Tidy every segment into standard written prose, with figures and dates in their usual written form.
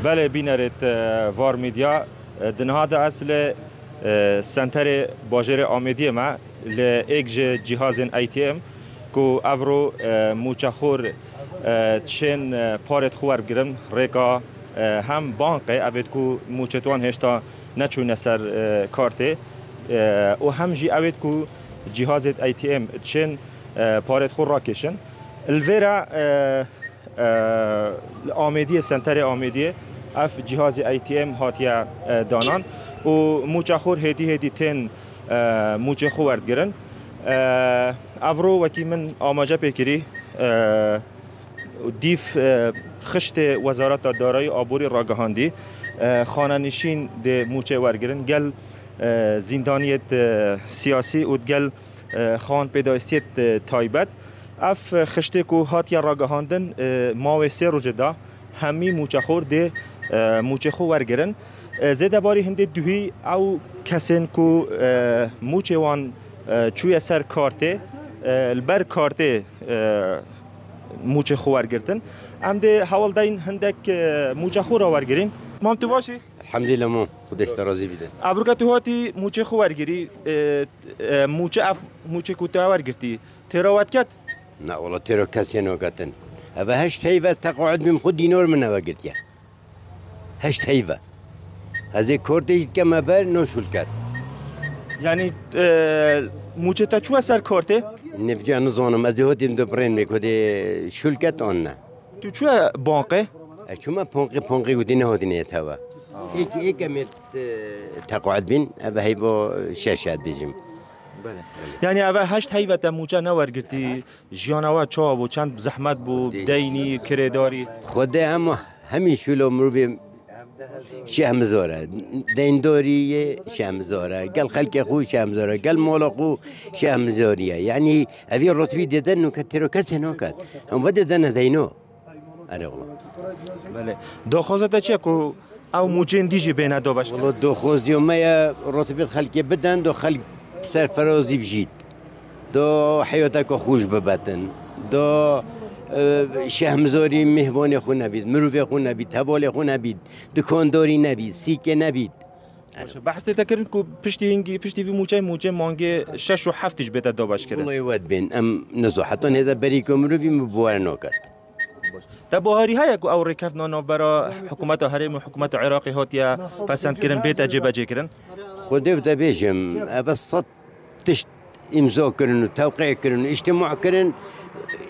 بله بینرت وار میدیا دنهاده اصل سنتر باجر آمیدی ما لیک جهاز ATM کو افرو موچخور تشن پارت خوار بگیرن ریکا هم بانقه اوید کو موچتوان هشتا نچون سر کارته و هم جی اوید کو جهاز ATM تشن پارت خور را کشن الویرا آمیدی سنتر آمیدی اف جهاز ATM هاتیا دانان و موچخور هدی تن موچخور ورد گرن افرو وکی من آماجه پیکری دیف خشت وزارت دارایی آبوری راگهاندی خانه نشین ده موچه ورگرن گل زندانیت سیاسی و گل خان پیدایستیت تایبت اف خشته کو هاتیا راگهاندن ماوی سه رو جدا همی موچه خور ده موچه خور ورگرن زده باری هنده دوهی او کسین کو موچه وان چوی سر کارته البر کارته موچه خوار گرتن ام ده حوال داین هندک موچه خور آور گرین مام تو باشی؟ الحمدلله مام خودش ترازی بیده افروکا تو هاتی موچه خوار گری موچه کوتا آور گرتی تراوت کت؟ نه والله ترا کسی نوگتن اوه هشت هیوه تقاعد بیم خود دینار من نوگرتیه هشت هیوه از یک کارتش کم بر نشول کرد یعنی موچه تا چو سر کارته؟ نفجا نزانم از هاتیم دو برین میکده شلکت آن نه تو چو بانقه؟ شما پونقی و دینه هاتی نیت هوا ایک امیت تقاعد بین اوه هیوا ششت بیجیم یعنی اوه هشت هیوت موچه نورگرتی جیانوا چا بو چند زحمت بو دینی کرداری خود اما همین شلو مروی شهمزاره دینداری شهمزاره قال خلق خو شهمزاره قال مال خو شهمزاریه یعنی اوی رتبی دیدن نو کترو کسی نکرد هم بده دن دینو آره والله بله دخوازت چیه کو او موچین دیجی بین دو باش والله دخوازی ما رتبی خلق بدن دو خلق سرفرازی بجید دو حیاتک خوش ببتن دو شهمزاری مهوان خو نبید مروف خو نبید حوال خو نبید دکانداری نبید سیکه نبید بحث تکرین کو پشتی وی موچه مانگه 6 و 7 بيت دو باش کرد والله ود بین ام نزو حتی هذا بریکو مروفی مبوار نوکت تا بهاری های کو او رکف نانو برا حکومت حریم و حکومت عراقی هاتیا پسند کردن بیت اجبه کردن خود بده بیشم اول صد تشت امضا کردن و توقیع کردن اجتماع کردن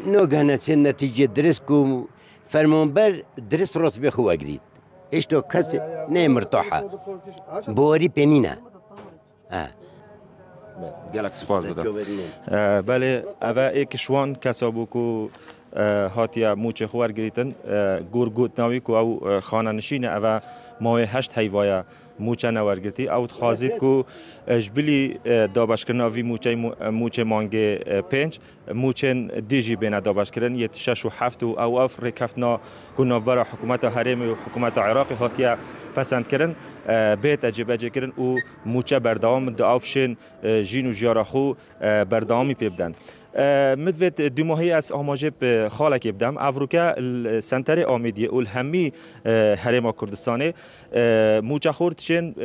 نوگهنه نتیجه درست کو فرمانبر درست رتبه خو اگرید ایش تو کس نه مرتاحه بواری پنینه گلک سپاس بدم بله اوه ایک شوان کسابو کو هاتیا موچه خوار گریتن گورگوت ناوی کو او خانه نشینه اوه ماه 8 هیوایا موچه نورگرتی او خازید کو جبلی دابش کردن اوی موچه مانگه 5 موچن دیجی بین دابش کردن یه 6 و 7 و او اف رکفنا کناف برا حکومت حریم و حکومت عراقی هاتیا پسند کردن بیت اجبه کردن و موچه بردام دعابشن جین و جیارخو بردامی پیبدن مدوید دو ماهی از آماجه به خالک بدم افروکا سنتر آمیدی اول همی حریم کردستانه موچه خورد چین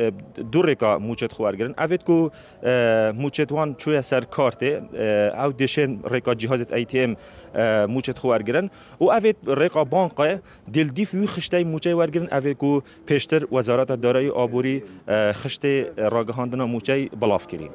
دو رکا موچت خوار گرن اوید کو موچت وان چوی سر کارته او دشن رکا جهاز ATM موچت خوار گرن و اوید رکا بانقه دل دیف وی خشته موچه ور گرن اوید کو پیشتر وزارت دارایی آبوری خشته راگهاندنا موچه بلاف کرین